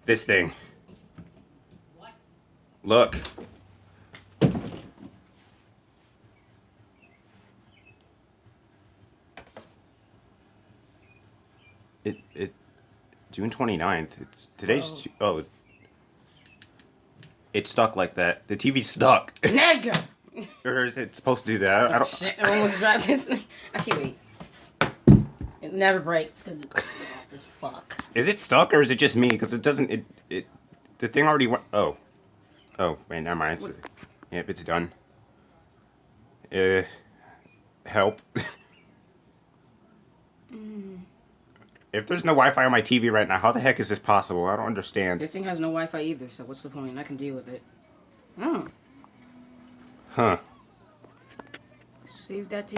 This thing. Look. It June 29th. Today's it's stuck like that. The TV's stuck. Nigga! Or is it supposed to do that? I don't. Shit, I almost dropped this thing. Actually, wait. It never breaks because it's fuck. Is it stuck or is it just me? Because it doesn't. The thing already went. Oh, wait, never mind. Yep, it's done. Help. If there's no Wi-Fi on my TV right now, how the heck is this possible? I don't understand. This thing has no Wi-Fi either, so what's the point? I can deal with it. Oh. Huh. Save that to